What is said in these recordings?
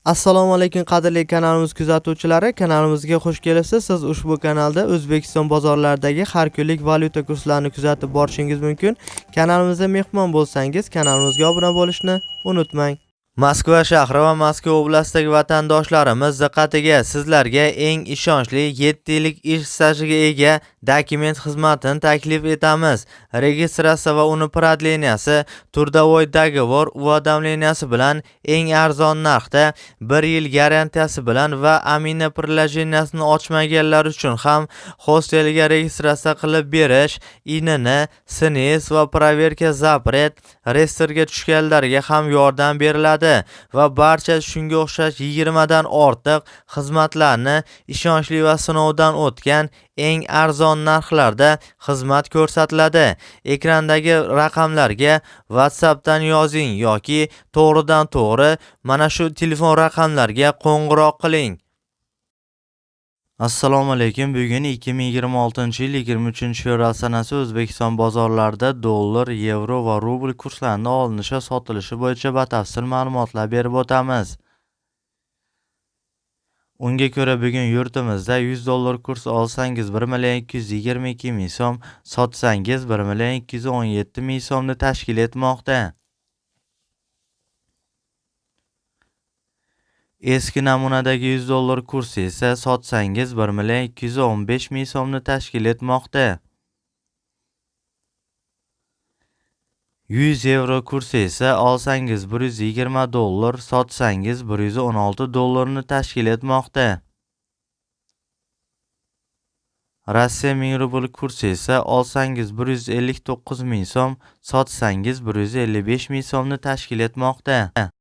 Assalomu alaykum qadrli kanalimiz kuzatuvchilari, kanalimizga xush kelibsiz. Siz ushbu kanalda O'zbekiston bozorlaridagi har kunlik valyuta kurslarini kuzatib borishingiz mumkin. Kanalimizga mehmon bo'lsangiz, kanalimizga obuna bo'lishni unutmang. Moskva shahri va Moskva oblastidagi vatandoshlarimiz diqqatiga, sizlarga eng ishonchli 7 yillik ish stajiga ega dokument xizmatini taklif etamiz. Registratsiya va uni prodleniyasi, turdovoy dogovor уведомленияsi bilan eng arzon narxda 1 yil garantiyasi bilan va amina приложениесini ochmaganlar uchun ham hostelga registratsiya qilib berish, INN, SNIS va проверка запрет reyestrga tushganlarga ham yordam beriladi va barcha shunga o'xshash 20 dan ortiq xizmatlarni ishonchli va sinovdan o'tgan eng arzon narxlarda xizmat ko'rsatiladi. Ekrandagi raqamlarga WhatsAppdan yozing yoki to'g'ridan to'g'ri mana shu telefon raqamlarga qo'ng'iroq qiling. Assalomu alaykum. Bugun 2026-yil 23-fevral sanasi O'zbekiston bozorlarida dollar, yevro va rubl kurslarining olinishi va sotilishi bo'yicha batafsil ma'lumotlar berib o'tamiz. Unga ko'ra bugun yurtimizda 100 dollar kursi olsangiz 1 222 ming so'm, sotsangiz 1 217 ming so'mni tashkil etmoqda. Eski namunadagi 100 dollar kursi esa sotsangiz 1 215 ming so'mni tashkil etmoqda. 100 yevro kursi esa olsangiz 120 dollar, sotsangiz 116 dollarni tashkil etmoqda. Rossiya 1000 rubl kursi esa olsangiz 159 ming so'm, sotsangiz 155 ming so'mni tashkil etmoqda.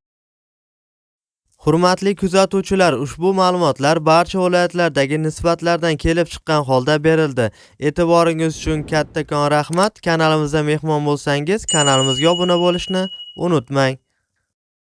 Hurmatli kuzatuvchilar, ushbu ma'lumotlar barcha viloyatlardagi nisbatlardan kelib chiqqan holda berildi. E'tiboringiz uchun kattakon rahmat. Kanalimizga mehmon bo'lsangiz, kanalimizga obuna bo'lishni unutmang.